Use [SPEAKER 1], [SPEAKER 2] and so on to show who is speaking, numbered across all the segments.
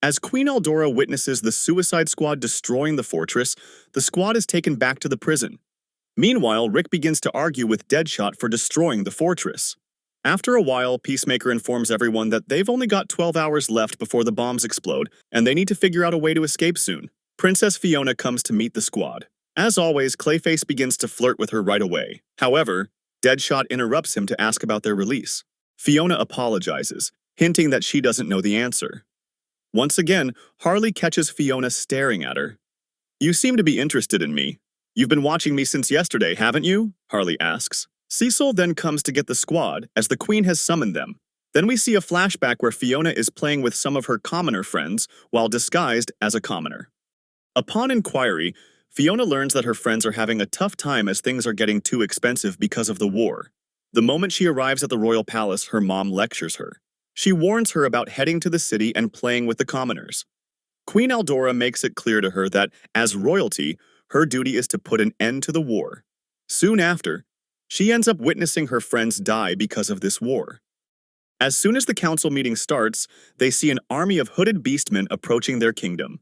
[SPEAKER 1] As Queen Aldora witnesses the Suicide Squad destroying the fortress, the squad is taken back to the prison. Meanwhile, Rick begins to argue with Deadshot for destroying the fortress. After a while, Peacemaker informs everyone that they've only got 12 hours left before the bombs explode, and they need to figure out a way to escape soon. Princess Fiona comes to meet the squad. As always, Clayface begins to flirt with her right away. However, Deadshot interrupts him to ask about their release. Fiona apologizes, hinting that she doesn't know the answer. Once again, Harley catches Fiona staring at her. "You seem to be interested in me. You've been watching me since yesterday, haven't you?" Harley asks. Cecil then comes to get the squad, as the Queen has summoned them. Then we see a flashback where Fiona is playing with some of her commoner friends while disguised as a commoner. Upon inquiry, Fiona learns that her friends are having a tough time as things are getting too expensive because of the war. The moment she arrives at the royal palace, her mom lectures her. She warns her about heading to the city and playing with the commoners. Queen Aldora makes it clear to her that, as royalty, her duty is to put an end to the war. Soon after, she ends up witnessing her friends die because of this war. As soon as the council meeting starts, they see an army of hooded beastmen approaching their kingdom.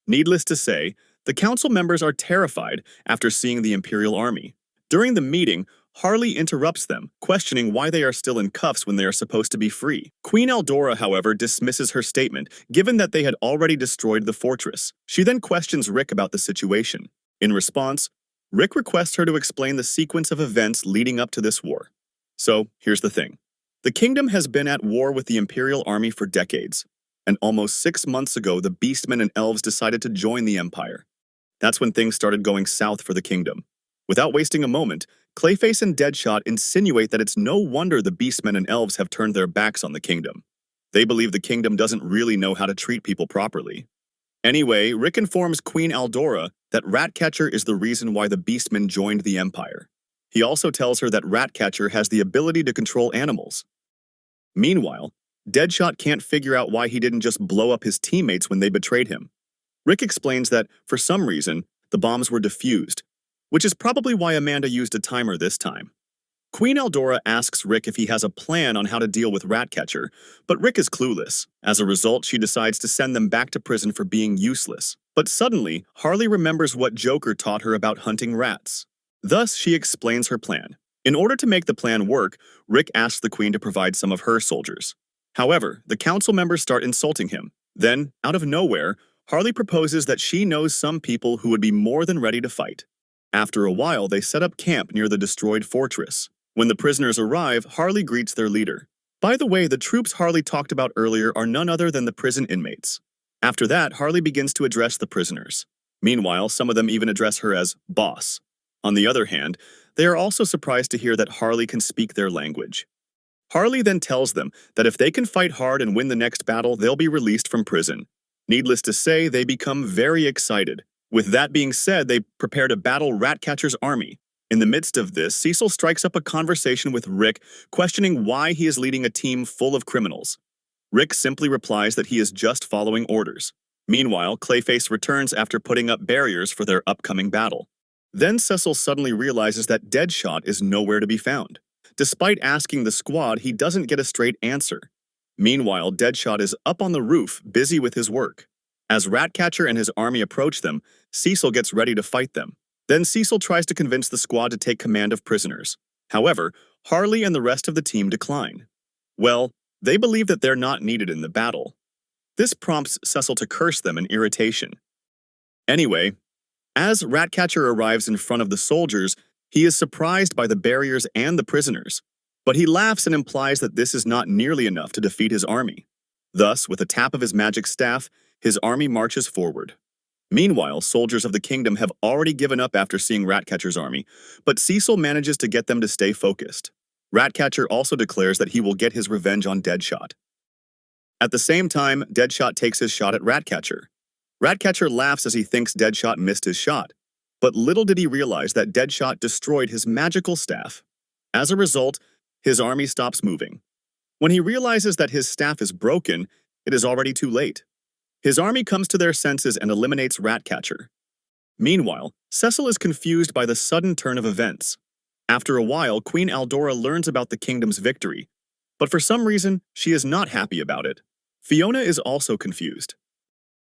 [SPEAKER 1] Needless to say, the council members are terrified after seeing the Imperial Army. During the meeting, Harley interrupts them, questioning why they are still in cuffs when they are supposed to be free. Queen Aldora, however, dismisses her statement, given that they had already destroyed the fortress. She then questions Rick about the situation. In response, Rick requests her to explain the sequence of events leading up to this war. So, here's the thing. The kingdom has been at war with the Imperial Army for decades, and almost 6 months ago the beastmen and elves decided to join the Empire. That's when things started going south for the kingdom. Without wasting a moment, Clayface and Deadshot insinuate that it's no wonder the beastmen and elves have turned their backs on the kingdom. They believe the kingdom doesn't really know how to treat people properly. Anyway, Rick informs Queen Aldora that Ratcatcher is the reason why the beastmen joined the Empire. He also tells her that Ratcatcher has the ability to control animals. Meanwhile, Deadshot can't figure out why he didn't just blow up his teammates when they betrayed him. Rick explains that, for some reason, the bombs were defused, which is probably why Amanda used a timer this time. Queen Aldora asks Rick if he has a plan on how to deal with Ratcatcher, but Rick is clueless. As a result, she decides to send them back to prison for being useless. But suddenly, Harley remembers what Joker taught her about hunting rats. Thus, she explains her plan. In order to make the plan work, Rick asks the Queen to provide some of her soldiers. However, the council members start insulting him. Then, out of nowhere, Harley proposes that she knows some people who would be more than ready to fight. After a while, they set up camp near the destroyed fortress. When the prisoners arrive, Harley greets their leader. By the way, the troops Harley talked about earlier are none other than the prison inmates. After that, Harley begins to address the prisoners. Meanwhile, some of them even address her as boss. On the other hand, they are also surprised to hear that Harley can speak their language. Harley then tells them that if they can fight hard and win the next battle, they'll be released from prison. Needless to say, they become very excited. With that being said, they prepare to battle Ratcatcher's army. In the midst of this, Cecil strikes up a conversation with Rick, questioning why he is leading a team full of criminals. Rick simply replies that he is just following orders. Meanwhile, Clayface returns after putting up barriers for their upcoming battle. Then Cecil suddenly realizes that Deadshot is nowhere to be found. Despite asking the squad, he doesn't get a straight answer. Meanwhile, Deadshot is up on the roof, busy with his work. As Ratcatcher and his army approach them, Cecil gets ready to fight them. Then Cecil tries to convince the squad to take command of prisoners. However, Harley and the rest of the team decline. Well, they believe that they're not needed in the battle. This prompts Cecil to curse them in irritation. Anyway, as Ratcatcher arrives in front of the soldiers, he is surprised by the barriers and the prisoners. But he laughs and implies that this is not nearly enough to defeat his army. Thus, with a tap of his magic staff, his army marches forward. Meanwhile, soldiers of the kingdom have already given up after seeing Ratcatcher's army, but Cecil manages to get them to stay focused. Ratcatcher also declares that he will get his revenge on Deadshot. At the same time, Deadshot takes his shot at Ratcatcher. Ratcatcher laughs as he thinks Deadshot missed his shot, but little did he realize that Deadshot destroyed his magical staff. As a result, his army stops moving. When he realizes that his staff is broken, it is already too late. His army comes to their senses and eliminates Ratcatcher. Meanwhile, Cecil is confused by the sudden turn of events. After a while, Queen Aldora learns about the kingdom's victory, but for some reason, she is not happy about it. Fiona is also confused.